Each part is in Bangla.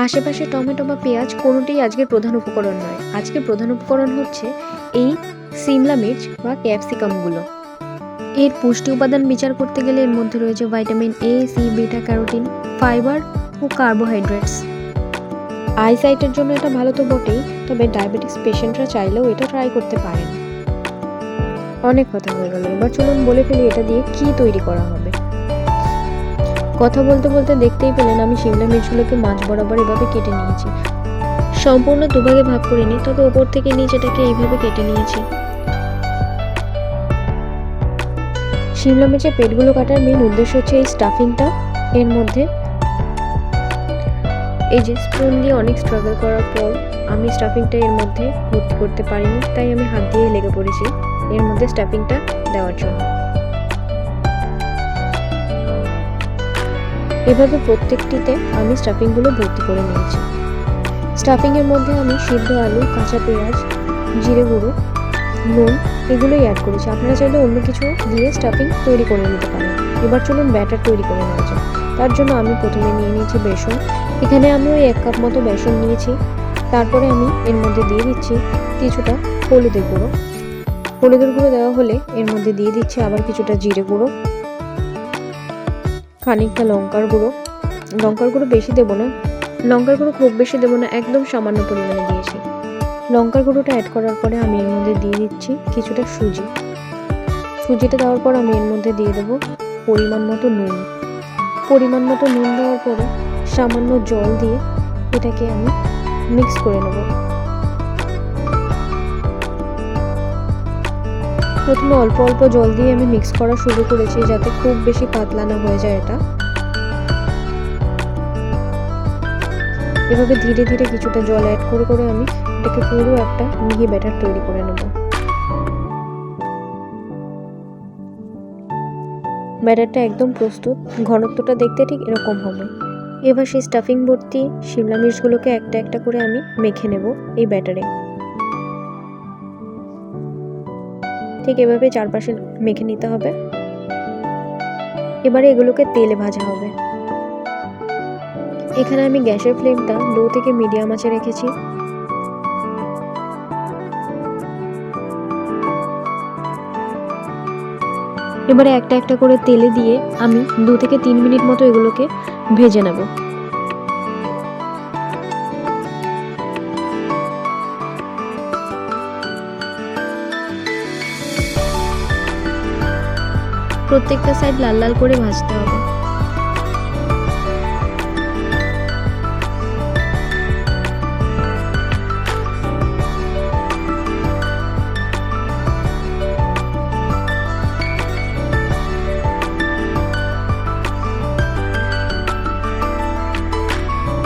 আশেপাশে টমেটো বা পেঁয়াজ কোনোটাই আজকের প্রধান উপকরণ নয়। আজকের প্রধান উপকরণ হচ্ছে এই সিমলা মির্চ বা ক্যাপসিকামগুলো। এর পুষ্টি উপাদান বিচার করতে গেলে এর মধ্যে রয়েছে vitamin A, C, beta carotene, fibre ও কার্বোহাইড্রেটস। আইসাইটের জন্য এটা ভালো তো বটেই, তবে ডায়াবেটিস পেশেন্টরা চাইলেও এটা ট্রাই করতে পারেন। অনেক কথা হয়ে গেল, এবার চলুন বলে ফেলি এটা দিয়ে কি তৈরি করা হবে। কথা বলতে বলতে দেখতেই পেলেন আমি সিমলা মির্চগুলোকে মাছ বরাবর এভাবে কেটে নিয়েছি। সম্পূর্ণ দুভাগে ভাগ করিনি, তবে ওপর থেকে নিচেটাকে এইভাবে কেটে নিয়েছি। সিমলা মির্চের পেটগুলো কাটার মেন উদ্দেশ্য হচ্ছে এই স্টাফিংটা এর মধ্যে। এই যে স্পুন দিয়ে অনেক স্ট্রাগল করার পর আমি স্টাফিংটা এর মধ্যে ভর্তি করতে পারিনি, তাই আমি হাত দিয়ে লেগে পড়েছি এর মধ্যে স্টাফিংটা দেওয়ার জন্য। এভাবে প্রত্যেকটিতে আমি স্টাফিংগুলো ভর্তি করে নিয়েছি। স্টাফিংয়ের মধ্যে আমি সিদ্ধ আলু, কাঁচা পেঁয়াজ, জিরে গুঁড়ো, নুন এগুলোই অ্যাড করেছি। আপনারা চাইলে অন্য কিছু দিয়ে স্টাফিং তৈরি করে নিতে পারেন। এবার চলুন ব্যাটার তৈরি করে নেওয়া যাক। তার জন্য আমি প্রথমে নিয়ে নিয়েছি বেসন। এখানে আমি ওই 1 কাপ মতো বেসন নিয়েছি। তারপরে আমি এর মধ্যে দিয়ে দিচ্ছি কিছুটা হলুদের গুঁড়ো। হলুদের গুঁড়ো দেওয়া হলে এর মধ্যে দিয়ে দিচ্ছি আবার কিছুটা জিরে গুঁড়ো, খানিকটা লঙ্কার গুঁড়ো। লঙ্কার গুঁড়ো বেশি দেবো না, লঙ্কার গুঁড়ো খুব বেশি দেবো না, একদম সামান্য পরিমাণে দিয়েছি। লঙ্কার গুঁড়োটা অ্যাড করার পরে আমি এর মধ্যে দিয়ে দিচ্ছি কিছুটা সুজি। সুজিটা দেওয়ার পর আমি এর মধ্যে দিয়ে দেবো পরিমাণ মতো নুন। পরিমাণ মতো নুন দেওয়ার পরে সামান্য জল দিয়ে এটাকে আমি মিক্স করে নেব। প্রথমে অল্প অল্প জল দিয়ে আমি মিক্স করা শুরু করেছি, যাতে খুব বেশি পাতলা না হয়ে যায় এটা। এভাবে ধীরে ধীরে কিছুটা জল অ্যাড করে করে আমি এটাকে পুরো একটা মিহি ব্যাটার তৈরি করে নেব। ব্যাটারটা একদম প্রস্তুত, ঘনত্বটা দেখতে ঠিক এরকম হবে। এবার সেই স্টাফিং ভর্তি সিমলা মির্চগুলোকে একটা একটা করে আমি মেখে নেব এই ব্যাটারে। ঠিক এভাবে চারপাশে মেখে নিতে হবে। এবারে এগুলোকে তেলে ভাজা হবে। এখানে আমি গ্যাসের ফ্লেমটা লো থেকে মিডিয়াম আঁচে রেখেছি। এবারে একটা একটা করে তেলে দিয়ে আমি 2 থেকে 3 মিনিট মতো এগুলোকে ভেজে নেব। প্রত্যেকটা সাইড লাল লাল করে ভাজতে হবে।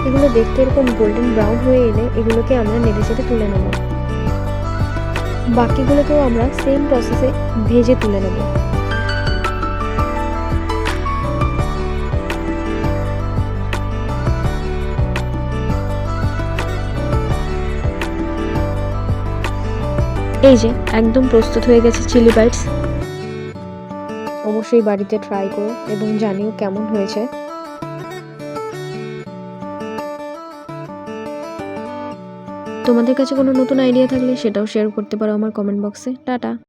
এগুলো দেখতে এরকম গোল্ডেন ব্রাউন হয়ে এলে এগুলোকে আমরা নেড়ে চেড়ে তুলে নেব। বাকিগুলোকেও আমরা সেম প্রসেসে ভেজে তুলে নেব। এই যে একদম প্রস্তুত হয়ে গেছে চিলি বাইটস। অবশ্যই বাড়িতে ট্রাই করো এবং জানিও কেমন হয়েছে। তোমাদের কাছে কোনো নতুন আইডিয়া থাকলে সেটাও শেয়ার করতে পারো আমার কমেন্ট বক্সে। টাটা।